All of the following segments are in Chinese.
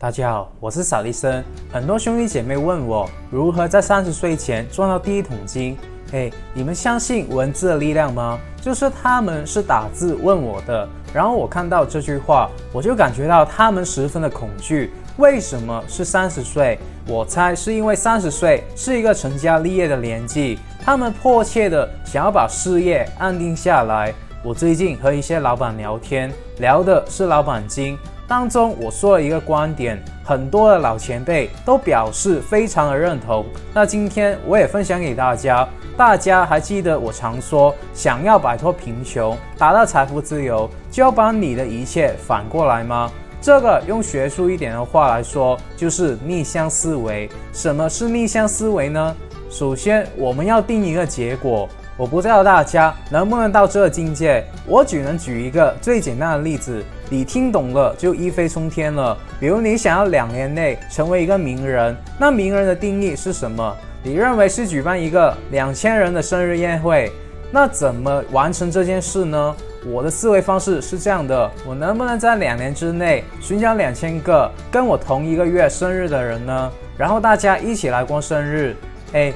大家好，我是萨利森。很多兄弟姐妹问我如何在30岁前赚到第一桶金。你们相信文字的力量吗？就是他们是打字问我的，然后我看到这句话，我就感觉到他们十分的恐惧。为什么是30岁？我猜是因为30岁是一个成家立业的年纪，他们迫切的想要把事业安定下来。我最近和一些老板聊天，聊的是老板经。当中我说了一个观点，很多的老前辈都表示非常的认同。那今天我也分享给大家。大家还记得我常说，想要摆脱贫穷，达到财富自由，就要把你的一切反过来吗？这个用学术一点的话来说，就是逆向思维。什么是逆向思维呢？首先，我们要定一个结果。我不知道大家能不能到这个境界，我只能举一个最简单的例子，你听懂了就一飞冲天了。比如你想要2年内成为一个名人，那名人的定义是什么？你认为是举办一个2000人的生日宴会，那怎么完成这件事呢？我的思维方式是这样的，我能不能在2年之内寻找2000个跟我同一个月生日的人呢？然后大家一起来过生日。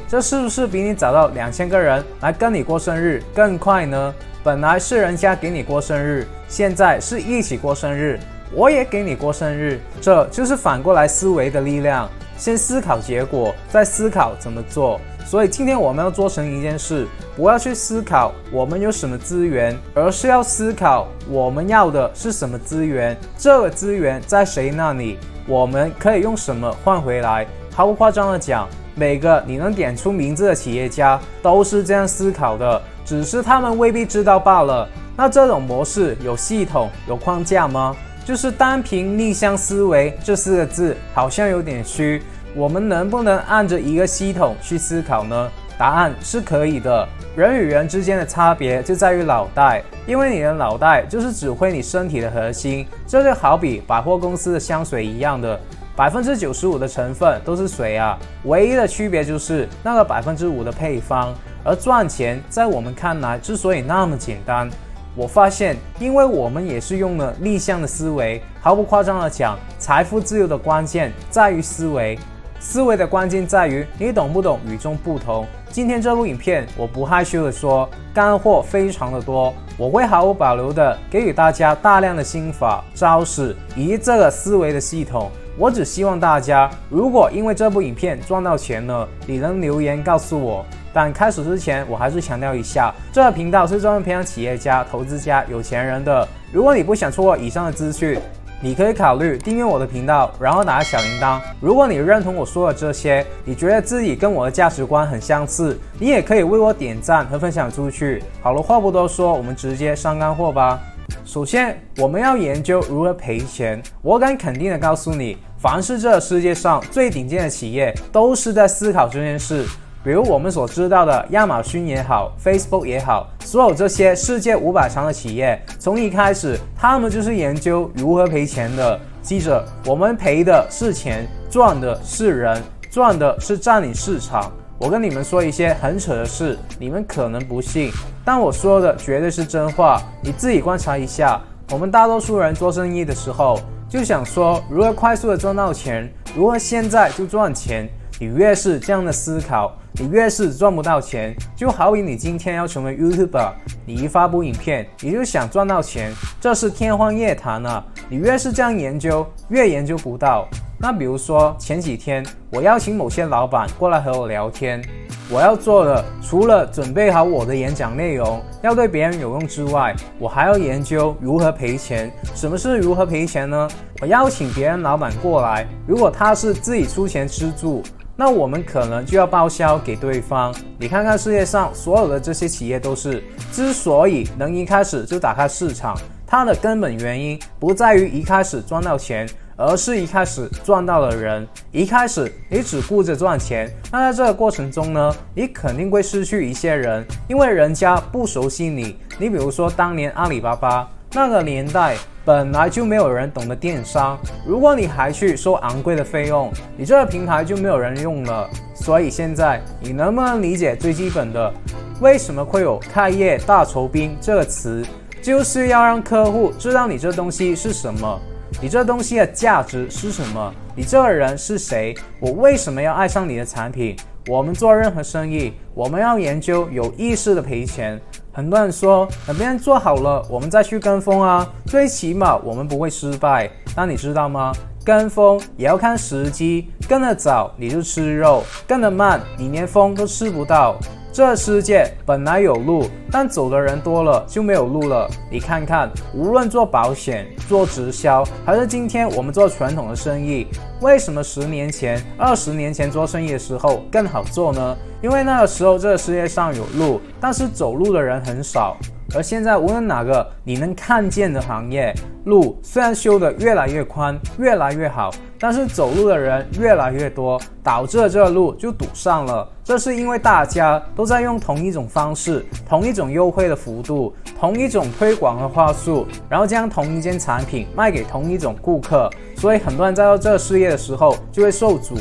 这是不是比你找到2000个人来跟你过生日更快呢？本来是人家给你过生日，现在是一起过生日，我也给你过生日，这就是反过来思维的力量。先思考结果，再思考怎么做。所以今天我们要做成一件事，不要去思考我们有什么资源，而是要思考我们要的是什么资源，这个资源在谁那里，我们可以用什么换回来。毫不夸张的讲，每个你能点出名字的企业家都是这样思考的，只是他们未必知道罢了。那这种模式有系统有框架吗？就是单凭逆向思维这4个字好像有点虚，我们能不能按着一个系统去思考呢？答案是可以的。人与人之间的差别就在于脑袋，因为你的脑袋就是指挥你身体的核心，这就好比百货公司的香水一样的，95%的成分都是水啊，唯一的区别就是那个5%的配方。而赚钱在我们看来之所以那么简单，我发现因为我们也是用了逆向的思维。毫不夸张的讲，财富自由的关键在于思维，思维的关键在于你懂不懂与众不同。今天这部影片，我不害羞的说，干货非常的多，我会毫无保留的给予大家大量的心法、招式以及这个思维的系统。我只希望大家，如果因为这部影片赚到钱了，你能留言告诉我。但开始之前，我还是强调一下，这个频道是专门培养企业家、投资家、有钱人的。如果你不想错过以上的资讯，你可以考虑订阅我的频道，然后打开小铃铛。如果你认同我说的这些，你觉得自己跟我的价值观很相似，你也可以为我点赞和分享出去。好了，话不多说，我们直接上干货吧。首先，我们要研究如何赔钱。我敢肯定的告诉你，凡是这个世界上最顶尖的企业，都是在思考这件事。比如我们所知道的亚马逊也好 ，Facebook 也好，所有这些世界500强的企业，从一开始他们就是研究如何赔钱的。记着，我们赔的是钱，赚的是人，赚的是占领市场。我跟你们说一些很扯的事，你们可能不信，但我说的绝对是真话。你自己观察一下，我们大多数人做生意的时候，就想说如何快速的赚到钱，如何现在就赚钱。你越是这样的思考，你越是赚不到钱。就好比你今天要成为 YouTuber， 你一发布影片，你就想赚到钱，这是天方夜谭啊！你越是这样研究，越研究不到。那比如说前几天我邀请某些老板过来和我聊天，我要做的除了准备好我的演讲内容要对别人有用之外，我还要研究如何赔钱。什么是如何赔钱呢？我邀请别人老板过来，如果他是自己出钱吃住，那我们可能就要报销给对方。你看看世界上所有的这些企业都是，之所以能一开始就打开市场，它的根本原因不在于一开始赚到钱，而是一开始赚到了人。一开始你只顾着赚钱，那在这个过程中呢，你肯定会失去一些人，因为人家不熟悉你。你比如说当年阿里巴巴那个年代，本来就没有人懂得电商，如果你还去收昂贵的费用，你这个平台就没有人用了。所以现在你能不能理解最基本的，为什么会有开业大酬宾这个词，就是要让客户知道你这东西是什么。你这东西的价值是什么？你这个人是谁？我为什么要爱上你的产品？我们做任何生意，我们要研究有意识的赔钱。很多人说，等别人做好了，我们再去跟风啊，最起码我们不会失败。但你知道吗？跟风也要看时机，跟得早你就吃肉，跟得慢你连风都吃不到。这世界本来有路，但走的人多了就没有路了。你看看，无论做保险、做直销，还是今天我们做传统的生意，为什么10年前、20年前做生意的时候更好做呢？因为那个时候这个世界上有路，但是走路的人很少。而现在无论哪个你能看见的行业，路虽然修得越来越宽，越来越好，但是走路的人越来越多，导致了这个路就堵上了。这是因为大家都在用同一种方式、同一种优惠的幅度、同一种推广的话术，然后将同一件产品卖给同一种顾客，所以很多人在做这个事业的时候就会受阻。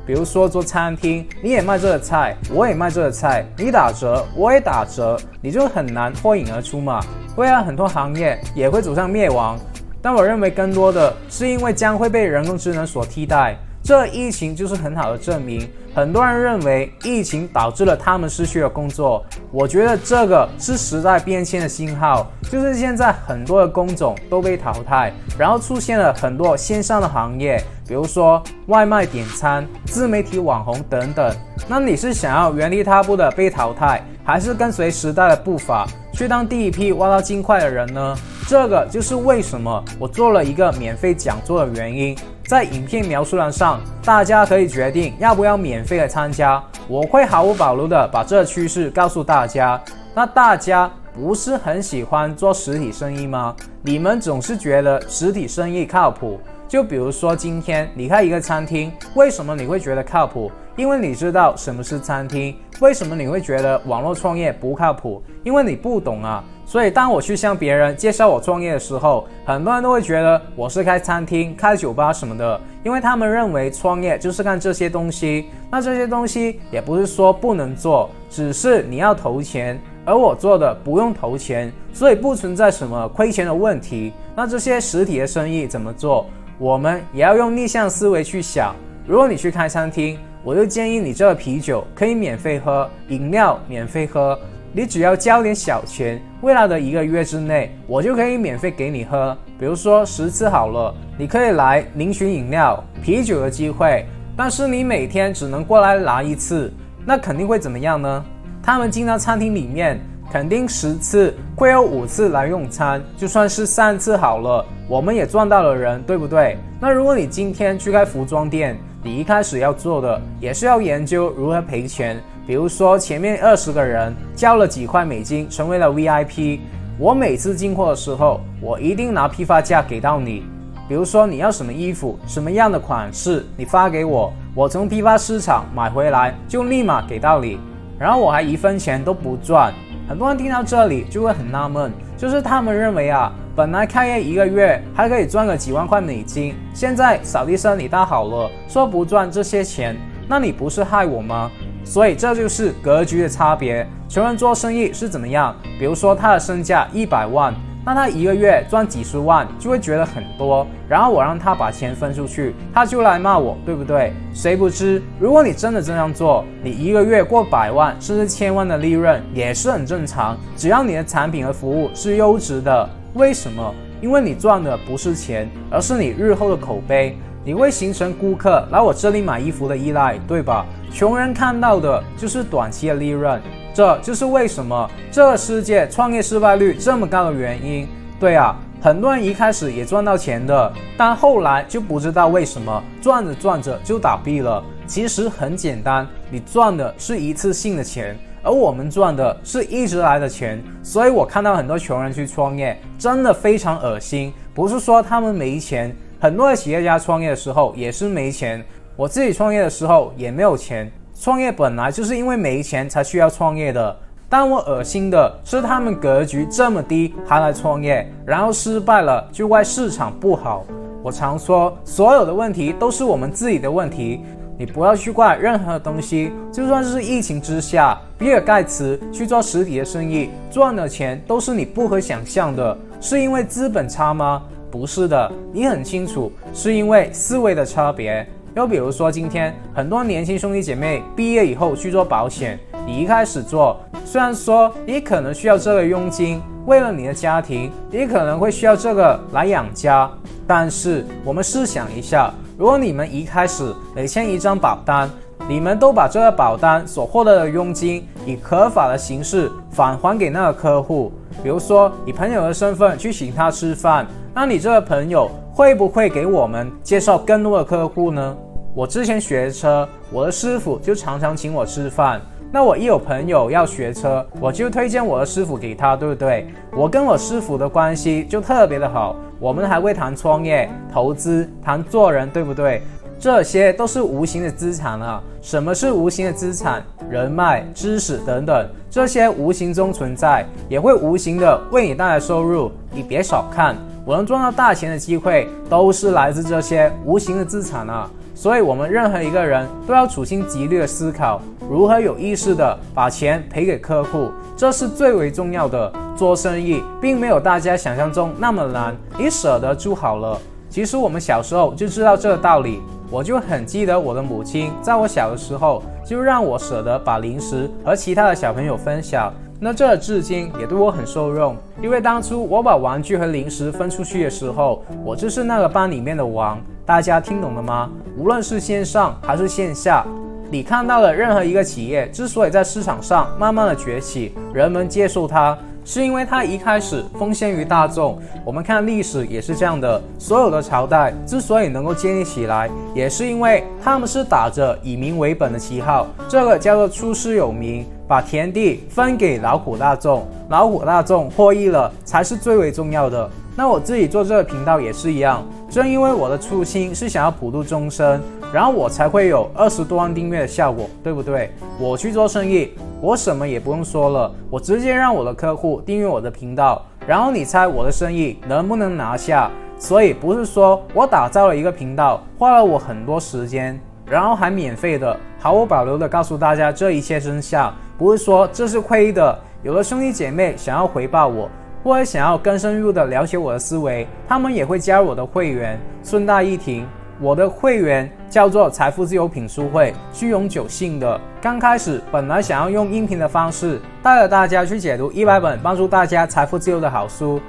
比如说做餐厅，你也卖这个菜，我也卖这个菜，你打折，我也打折，你就很难脱颖而出嘛。未来很多行业也会走向灭亡，但我认为更多的是因为将会被人工智能所替代。这疫情就是很好的证明。很多人认为疫情导致了他们失去了工作，我觉得这个是时代变迁的信号，就是现在很多的工种都被淘汰，然后出现了很多线上的行业，比如说外卖点餐、自媒体网红等等。那你是想要原地踏步的被淘汰，还是跟随时代的步伐去当第一批挖到金块的人呢？这个就是为什么我做了一个免费讲座的原因。在影片描述栏上，大家可以决定要不要免费的参加，我会毫无保留的把这个趋势告诉大家。那大家不是很喜欢做实体生意吗？你们总是觉得实体生意靠谱，就比如说今天你开一个餐厅，为什么你会觉得靠谱？因为你知道什么是餐厅。为什么你会觉得网络创业不靠谱？因为你不懂啊。所以当我去向别人介绍我创业的时候，很多人都会觉得我是开餐厅、开酒吧什么的，因为他们认为创业就是干这些东西。那这些东西也不是说不能做，只是你要投钱，而我做的不用投钱，所以不存在什么亏钱的问题。那这些实体的生意怎么做？我们也要用逆向思维去想。如果你去开餐厅，我就建议你这个啤酒可以免费喝，饮料免费喝，你只要交点小钱，未来的1个月之内，我就可以免费给你喝。比如说10次好了，你可以来领取饮料、啤酒的机会，但是你每天只能过来拿1次，那肯定会怎么样呢？他们进到餐厅里面，肯定10次会有5次来用餐，就算是3次好了，我们也赚到了人，对不对？那如果你今天去开服装店，你一开始要做的也是要研究如何赔钱。比如说前面20个人交了几块美金成为了 VIP， 我每次进货的时候，我一定拿批发价给到你。比如说你要什么衣服，什么样的款式，你发给我，我从批发市场买回来就立马给到你，然后我还1分钱都不赚。很多人听到这里就会很纳闷，就是他们认为本来开业1个月还可以赚个几万块美金，现在扫地僧你大好了，说不赚这些钱，那你不是害我吗？所以这就是格局的差别。穷人做生意是怎么样？比如说他的身价100万，那他1个月赚几十万就会觉得很多，然后我让他把钱分出去，他就来骂我，对不对？谁不知如果你真的这样做，你1个月过100万甚至1000万的利润也是很正常，只要你的产品和服务是优质的。为什么？因为你赚的不是钱，而是你日后的口碑。你会形成顾客来我这里买衣服的依赖，对吧？穷人看到的就是短期的利润，这就是为什么这个世界创业失败率这么高的原因。对啊，很多人一开始也赚到钱的，但后来就不知道为什么赚着赚着就倒闭了。其实很简单，你赚的是一次性的钱，而我们赚的是一直来的钱。所以我看到很多穷人去创业，真的非常恶心。不是说他们没钱，很多的企业家创业的时候也是没钱，我自己创业的时候也没有钱。创业本来就是因为没钱才需要创业的，但我恶心的是他们格局这么低还来创业，然后失败了就怪市场不好。我常说，所有的问题都是我们自己的问题，你不要去怪任何东西。就算是疫情之下，比尔盖茨去做实体的生意，赚的钱都是你不可想象的。是因为资本差吗？不是的，你很清楚，是因为思维的差别。又比如说，今天很多年轻兄弟姐妹毕业以后去做保险，你一开始做，虽然说你可能需要这个佣金，为了你的家庭，你可能会需要这个来养家，但是我们试想一下，如果你们一开始每签一张保单，你们都把这个保单所获得的佣金以合法的形式返还给那个客户，比如说以朋友的身份去请他吃饭，那你这个朋友会不会给我们介绍更多的客户呢？我之前学车，我的师傅就常常请我吃饭，那我一有朋友要学车，我就推荐我的师傅给他，对不对？我跟我师傅的关系就特别的好，我们还会谈创业、投资，谈做人，对不对？这些都是无形的资产啊。什么是无形的资产？人脉、知识等等，这些无形中存在，也会无形的为你带来收入。你别小看，我能赚到大钱的机会，都是来自这些无形的资产啊。所以我们任何一个人都要处心积虑的思考，如何有意识的把钱赔给客户，这是最为重要的。做生意并没有大家想象中那么难，你舍得就好了。其实我们小时候就知道这个道理，我就很记得我的母亲在我小的时候就让我舍得把零食和其他的小朋友分享，那这至今也对我很受用。因为当初我把玩具和零食分出去的时候，我就是那个班里面的王。大家听懂了吗？无论是线上还是线下，你看到的任何一个企业之所以在市场上慢慢的崛起，人们接受它，是因为它一开始奉献于大众。我们看历史也是这样的，所有的朝代之所以能够建立起来，也是因为他们是打着以民为本的旗号，这个叫做出师有名，把田地分给劳苦大众，劳苦大众获益了才是最为重要的。那我自己做这个频道也是一样，正因为我的初心是想要普度众生，然后我才会有20多万订阅的效果，对不对？我去做生意，我什么也不用说了，我直接让我的客户订阅我的频道，然后你猜我的生意能不能拿下？所以不是说我打造了一个频道，花了我很多时间，然后还免费的毫无保留的告诉大家这一切真相，不是说这是亏的。有的兄弟姐妹想要回报我，或者想要更深入的了解我的思维，他们也会加入我的会员。顺带一提，我的会员叫做财富自由品书会，是永久性的。刚开始本来想要用音频的方式带着大家去解读100本帮助大家财富自由的好书，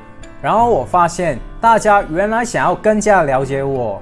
然后我发现大家原来想要更加了解我，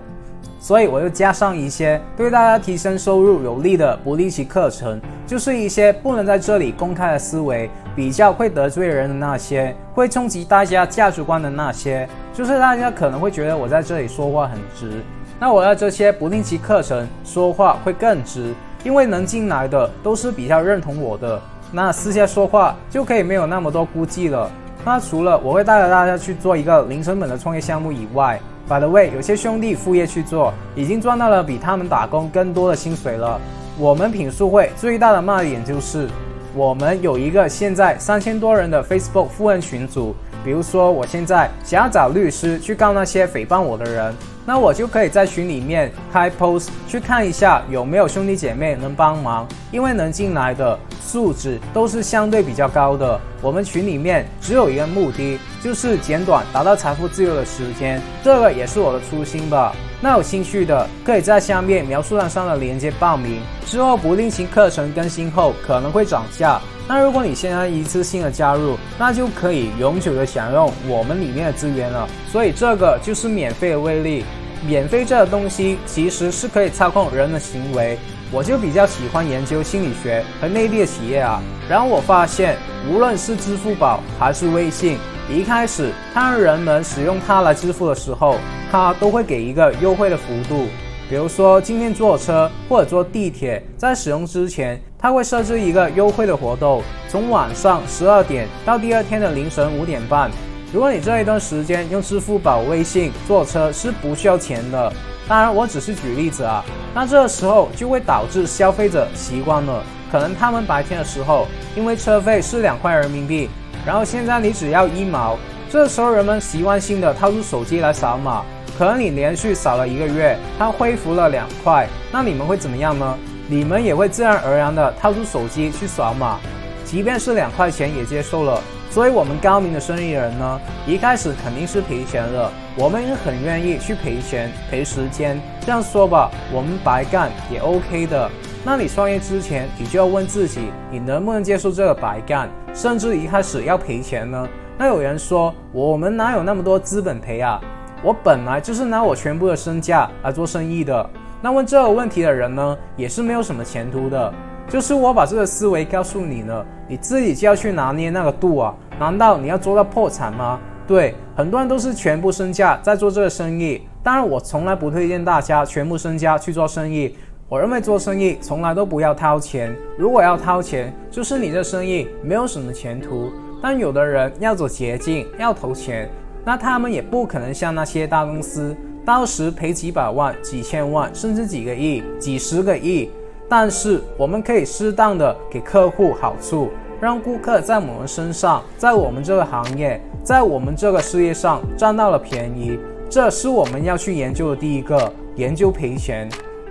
所以我又加上一些对大家提升收入有利的不利息课程，就是一些不能在这里公开的思维，比较会得罪人的那些，会冲击大家价值观的那些，就是大家可能会觉得我在这里说话很直，那我在这些不定期课程说话会更直，因为能进来的都是比较认同我的，那私下说话就可以没有那么多顾忌了。那除了我会带着大家去做一个零成本的创业项目以外， by the way， 有些兄弟副业去做，已经赚到了比他们打工更多的薪水了。我们品书会最大的卖点就是，我们有一个现在3000多人的 Facebook 富人群组。比如说，我现在想要找律师去告那些诽谤我的人，那我就可以在群里面开 post 去看一下有没有兄弟姐妹能帮忙，因为能进来的素质都是相对比较高的。我们群里面只有一个目的，就是简短达到财富自由的时间，这个也是我的初心吧。那有兴趣的可以在下面描述栏上的链接报名，之后不定期课程更新后可能会涨价。那如果你现在一次性的加入，那就可以永久的享用我们里面的资源了。所以这个就是免费的威力。免费这个东西其实是可以操控人的行为。我就比较喜欢研究心理学和内地的企业啊，然后我发现无论是支付宝还是微信，一开始它让人们使用它来支付的时候，它都会给一个优惠的幅度。比如说今天坐车或者坐地铁，在使用之前，它会设置一个优惠的活动，从晚上12点到第二天的凌晨5点半。如果你这一段时间用支付宝、微信坐车是不需要钱的，当然我只是举例子啊。那这个时候就会导致消费者习惯了，可能他们白天的时候因为车费是2块人民币，然后现在你只要1毛，这时候人们习惯性的掏出手机来扫码，可能你连续扫了1个月，它恢复了2块，那你们会怎么样呢？你们也会自然而然的掏出手机去扫码，即便是2块钱也接受了。所以我们高明的生意人呢，一开始肯定是赔钱的，我们也很愿意去赔钱赔时间。这样说吧，我们白干也 OK 的。那你创业之前，你就要问自己，你能不能接受这个白干，甚至一开始要赔钱呢？那有人说，我们哪有那么多资本赔啊？我本来就是拿我全部的身价来做生意的。那问这个问题的人呢，也是没有什么前途的。就是我把这个思维告诉你了，你自己就要去拿捏那个度啊。难道你要做到破产吗？对，很多人都是全部身价在做这个生意。当然，我从来不推荐大家全部身家去做生意。我认为做生意从来都不要掏钱，如果要掏钱，就是你的生意没有什么前途。但有的人要走捷径，要投钱，那他们也不可能像那些大公司，到时赔几百万、几千万，甚至几个亿、几十个亿。但是我们可以适当的给客户好处，让顾客在我们身上，在我们这个行业，在我们这个事业上占到了便宜。这是我们要去研究的第一个，研究赔钱。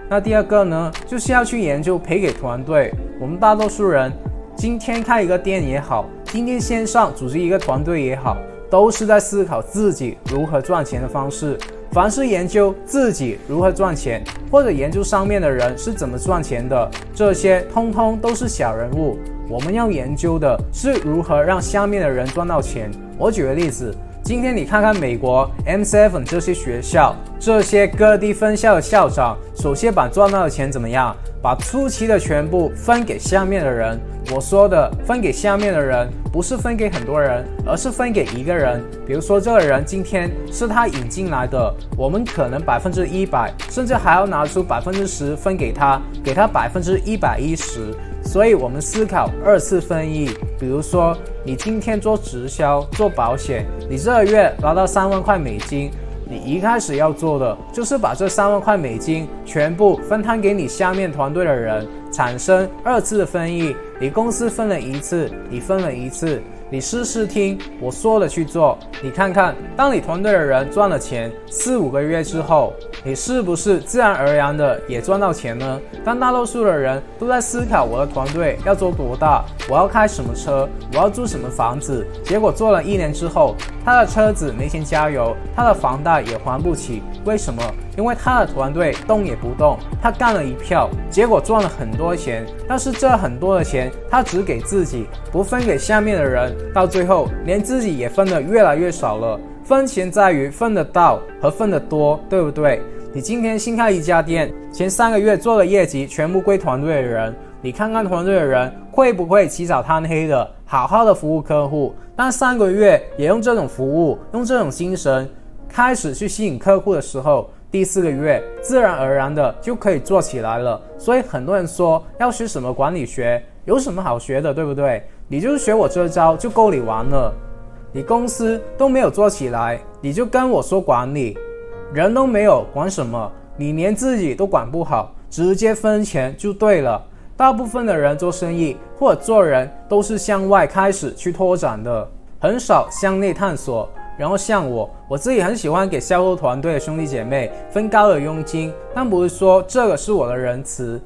那第二个呢，就是要去研究赔给团队。我们大多数人今天开一个店也好，今天线上组织一个团队也好，都是在思考自己如何赚钱的方式。凡是研究自己如何赚钱，或者研究上面的人是怎么赚钱的，这些通通都是小人物。我们要研究的是如何让下面的人赚到钱。我举个例子，今天你看看美国 M7 这些学校，这些各地分校的校长，首先把赚到的钱怎么样？把初期的全部分给下面的人。我说的分给下面的人，不是分给很多人，而是分给一个人。比如说这个人今天是他引进来的，我们可能100%，甚至还要拿出10%分给他，给他110%。所以我们思考二次分益。比如说你今天做直销、做保险，你这个月拿到3万块美金，你一开始要做的就是把这3万块美金全部分摊给你下面团队的人，产生二次的分益。你公司分了一次，你分了一次，你试试听我说的去做，你看看，当你团队的人赚了钱4-5个月之后，你是不是自然而然的也赚到钱呢？当大多数的人都在思考我的团队要做多大，我要开什么车，我要住什么房子，结果做了1年之后，他的车子没钱加油，他的房贷也还不起。为什么？因为他的团队动也不动，他干了一票，结果赚了很多钱，但是这很多的钱他只给自己，不分给下面的人，到最后连自己也分得越来越少了。分钱在于分得到和分得多，对不对？你今天新开一家店，前3个月做的业绩全部归团队的人，你看看团队的人会不会起早贪黑的好好的服务客户，但3个月也用这种服务，用这种精神开始去吸引客户的时候，第4个月自然而然的就可以做起来了。所以很多人说要学什么管理学，有什么好学的，对不对？你就是学我这招就够你玩了。你公司都没有做起来，你就跟我说管理，人都没有，管什么？你连自己都管不好，直接分钱就对了。大部分的人做生意或者做人都是向外开始去拓展的，很少向内探索。然后像我自己很喜欢给销售团队的兄弟姐妹分高的佣金，但不是说这个是我的仁慈。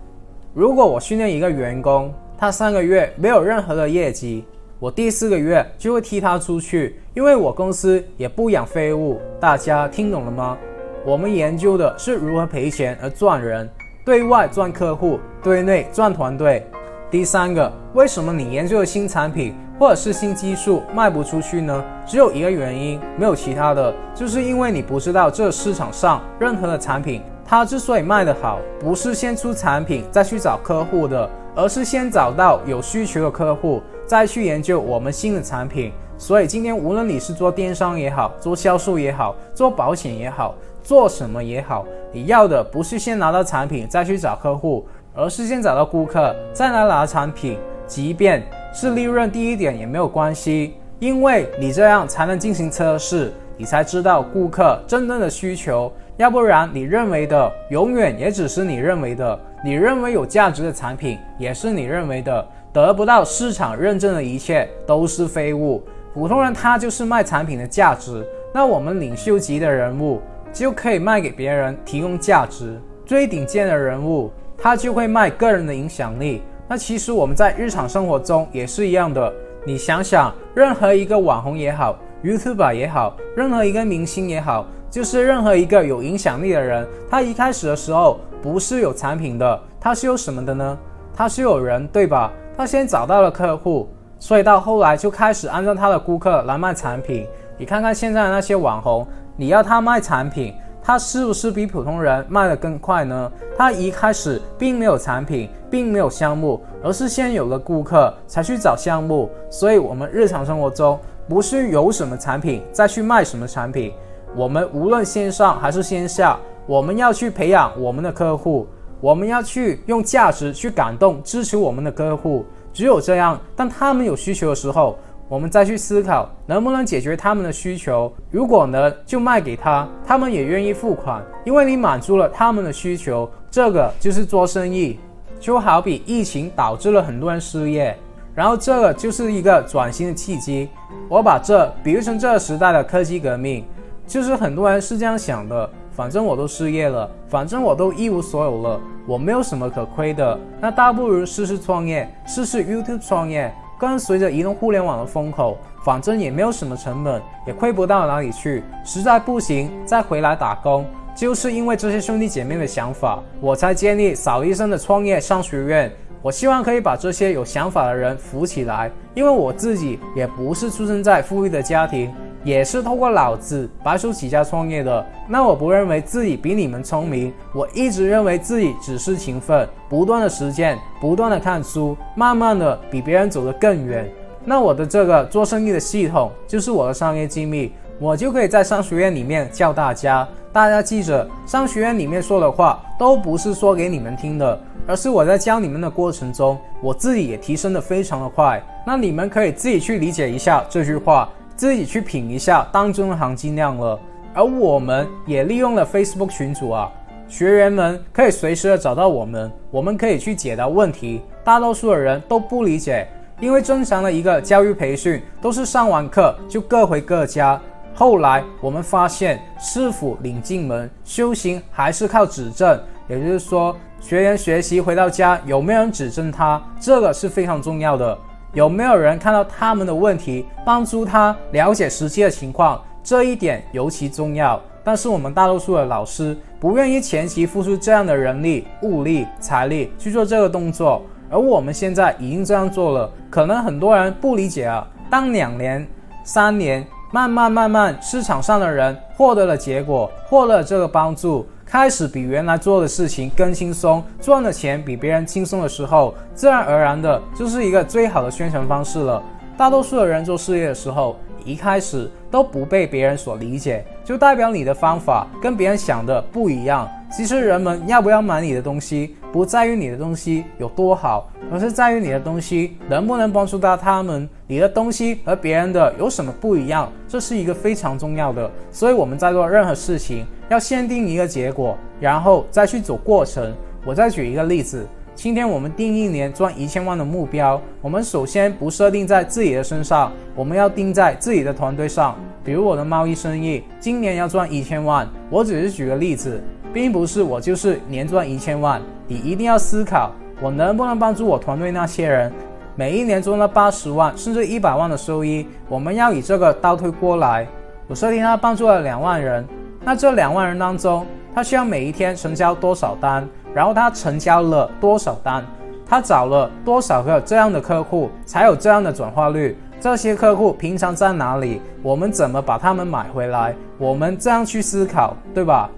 如果我训练一个员工，他3个月没有任何的业绩，我第4个月就会踢他出去，因为我公司也不养废物。大家听懂了吗？我们研究的是如何赔钱而赚人，对外赚客户，对内赚团队。第3个，为什么你研究的新产品或者是新技术卖不出去呢？只有一个原因，没有其他的，就是因为你不知道这市场上任何的产品，它之所以卖得好，不是先出产品再去找客户的，而是先找到有需求的客户，再去研究我们新的产品。所以今天无论你是做电商也好，做销售也好，做保险也好，做什么也好，你要的不是先拿到产品再去找客户，而是先找到顾客，再来拿产品，即便是利润低一点也没有关系，因为你这样才能进行测试，你才知道顾客真正的需求。要不然你认为的永远也只是你认为的，你认为有价值的产品也是你认为的，得不到市场认证的一切都是废物。普通人他就是卖产品的价值，那我们领袖级的人物就可以卖给别人提供价值，最顶尖的人物他就会卖个人的影响力。那其实我们在日常生活中也是一样的，你想想，任何一个网红也好， YouTuber 也好，任何一个明星也好，就是任何一个有影响力的人，他一开始的时候不是有产品的，他是有什么的呢？他是有人，对吧？他先找到了客户，所以到后来就开始按照他的顾客来卖产品。你看看现在的那些网红，你要他卖产品，他是不是比普通人卖得更快呢？他一开始并没有产品，并没有项目，而是先有了顾客才去找项目。所以我们日常生活中不是有什么产品再去卖什么产品，我们无论线上还是线下，我们要去培养我们的客户，我们要去用价值去感动支持我们的客户。只有这样，当他们有需求的时候，我们再去思考能不能解决他们的需求，如果能就卖给他，他们也愿意付款，因为你满足了他们的需求。这个就是做生意。就好比疫情导致了很多人失业，然后这个就是一个转型的契机。我把这比喻成这个时代的科技革命，就是很多人是这样想的，反正我都失业了，反正我都一无所有了，我没有什么可亏的，那倒不如试试创业，试试 YouTube 创业，跟随着移动互联网的风口，反正也没有什么成本，也亏不到哪里去，实在不行再回来打工。就是因为这些兄弟姐妹的想法，我才建立扫医生的创业商学院。我希望可以把这些有想法的人扶起来，因为我自己也不是出生在富裕的家庭，也是透过老子白手起家创业的。那我不认为自己比你们聪明，我一直认为自己只是勤奋，不断的实践，不断的看书，慢慢的比别人走得更远。那我的这个做生意的系统就是我的商业机密，我就可以在商学院里面教大家。大家记着，商学院里面说的话都不是说给你们听的，而是我在教你们的过程中，我自己也提升得非常的快。那你们可以自己去理解一下这句话，自己去品一下当中的含金量了。而我们也利用了 Facebook 群组啊，学员们可以随时的找到我们，我们可以去解答问题。大多数的人都不理解，因为正常的一个教育培训都是上完课就各回各家。后来我们发现，师傅领进门，修行还是靠指正。也就是说，学员学习回到家，有没有人指正他，这个是非常重要的。有没有人看到他们的问题，帮助他了解实际的情况，这一点尤其重要。但是我们大多数的老师不愿意前期付出这样的人力、物力、财力去做这个动作，而我们现在已经这样做了。可能很多人不理解啊，当2年、3年慢慢市场上的人获得了结果，获得了这个帮助，开始比原来做的事情更轻松，赚的钱比别人轻松的时候，自然而然的就是一个最好的宣传方式了。大多数的人做事业的时候，一开始都不被别人所理解，就代表你的方法跟别人想的不一样。其实人们要不要买你的东西，不在于你的东西有多好，而是在于你的东西能不能帮助到他们，你的东西和别人的有什么不一样，这是一个非常重要的。所以我们在做任何事情要限定一个结果，然后再去走过程。我再举一个例子，今天我们定1年赚1000万的目标，我们首先不设定在自己的身上，我们要定在自己的团队上。比如我的贸易生意今年要赚1000万，我只是举个例子，并不是我就是年赚1000万。你一定要思考，我能不能帮助我团队那些人每一年赚到80万甚至100万的收益。我们要以这个倒推过来，我设定他帮助了2万人，那这2万人当中，他需要每一天成交多少单，然后他成交了多少单，他找了多少个这样的客户，才有这样的转化率。这些客户平常在哪里，我们怎么把他们买回来，我们这样去思考，对吧？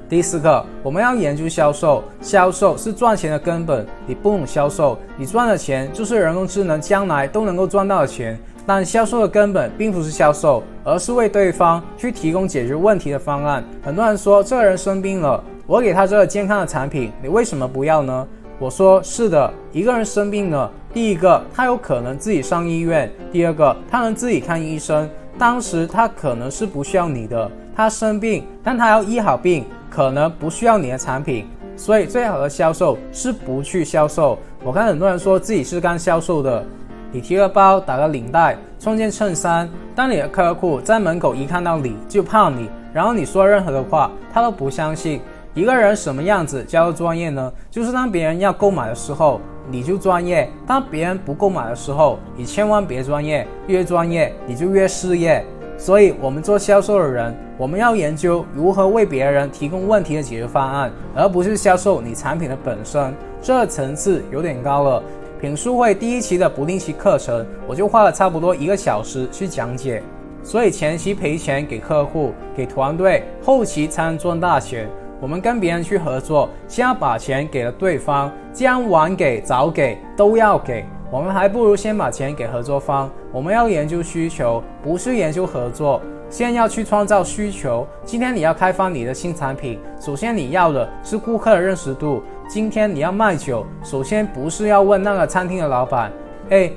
第4个，我们要研究销售。销售是赚钱的根本，你不懂销售，你赚的钱就是人工智能将来都能够赚到的钱。但销售的根本并不是销售，而是为对方去提供解决问题的方案。很多人说这个人生病了，我给他这个健康的产品，你为什么不要呢？我说是的，一个人生病了，第一个他有可能自己上医院，第二个他能自己看医生，当时他可能是不需要你的，他生病但他要医好病，可能不需要你的产品。所以最好的销售是不去销售。我看很多人说自己是干销售的，你提个包，打个领带，穿件衬衫，当你的客户在门口一看到你就怕你，然后你说任何的话他都不相信。一个人什么样子叫做专业呢？就是当别人要购买的时候，你就专业，当别人不购买的时候，你千万别专业，越专业你就越失业。所以我们做销售的人，我们要研究如何为别人提供问题的解决方案，而不是销售你产品的本身，这层次有点高了。品书会第1期的不定期课程，我就花了差不多1个小时去讲解。所以前期赔钱给客户、给团队，后期才能赚大钱。我们跟别人去合作，先要把钱给了对方，这样晚给早给都要给。我们还不如先把钱给合作方。我们要研究需求，不是研究合作。先要去创造需求。今天你要开发你的新产品，首先你要的是顾客的认识度。今天你要卖酒，首先不是要问那个餐厅的老板，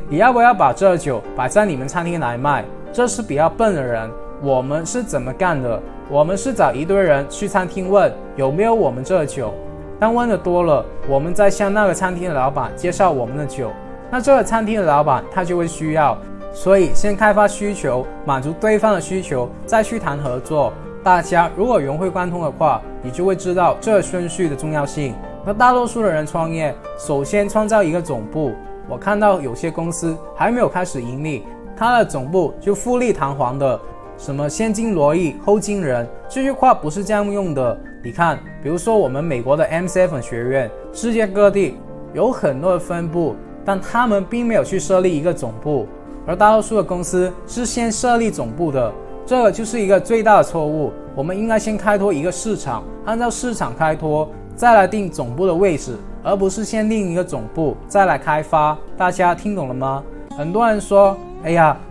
你要不要把这酒摆在你们餐厅来卖？这是比较笨的人。我们是怎么干的？我们是找一堆人去餐厅问有没有我们这酒，当问的多了，我们再向那个餐厅的老板介绍我们的酒，那这个餐厅的老板他就会需要。所以先开发需求，满足对方的需求，再去谈合作。大家如果融会贯通的话，你就会知道这个顺序的重要性。那大多数的人创业，首先创造一个总部。我看到有些公司还没有开始盈利，它的总部就富丽堂皇的，什么先敬罗艺后敬人，这句话不是这样用的。你看，比如说我们美国的 M7 学院，世界各地有很多的分部，但他们并没有去设立一个总部。而大多数的公司是先设立总部的，这个就是一个最大的错误。我们应该先开拓一个市场，按照市场开拓，再来定总部的位置，而不是先定一个总部再来开发。大家听懂了吗？很多人说，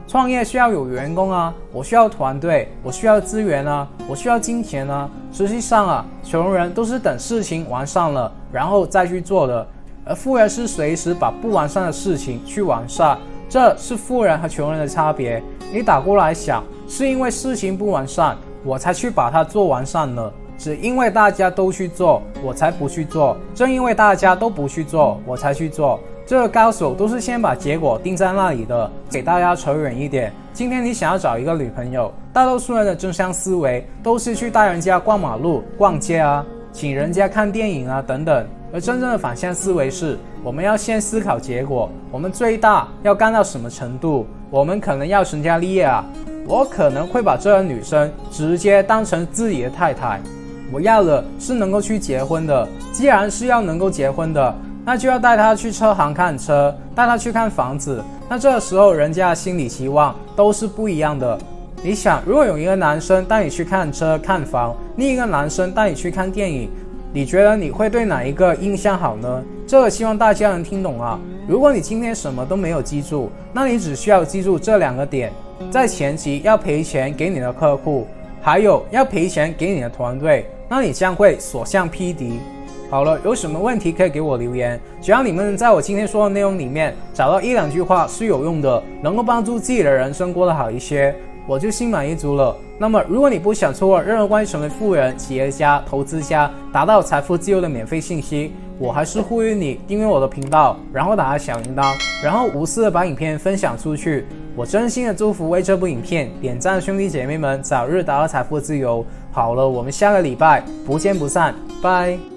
创业需要有员工啊，我需要团队，我需要资源啊，我需要金钱啊。实际上穷人都是等事情完善了，然后再去做的，而富人是随时把不完善的事情去完善。这是富人和穷人的差别。你打过来想，是因为事情不完善，我才去把它做完善了，只因为大家都去做，我才不去做，正因为大家都不去做，我才去做。这个高手都是先把结果定在那里的。给大家扯远一点，今天你想要找一个女朋友，大多数人的正向思维都是去带人家逛马路、逛街啊，请人家看电影啊等等。而真正的反向思维是，我们要先思考结果，我们最大要干到什么程度？我们可能要成家立业啊，我可能会把这个女生直接当成自己的太太。我要的是能够去结婚的，既然是要能够结婚的，那就要带她去车行看车，带她去看房子。那这个时候人家的心理期望都是不一样的。你想，如果有一个男生带你去看车看房，另一个男生带你去看电影，你觉得你会对哪一个印象好呢？这个希望大家能听懂啊。如果你今天什么都没有记住，那你只需要记住这2个点。在前期要赔钱给你的客户，还有要赔钱给你的团队，那你将会所向披靡。好了，有什么问题可以给我留言，只要你们能在我今天说的内容里面找到1-2句话是有用的，能够帮助自己的人生过得好一些，我就心满意足了。那么如果你不想错过任何关于成为富人、企业家、投资家、达到财富自由的免费信息，我还是呼吁你订阅我的频道，然后打开小铃铛，然后无私的把影片分享出去。我真心的祝福为这部影片点赞的兄弟姐妹们早日达到财富自由。好了，我们下个礼拜不见不散，拜。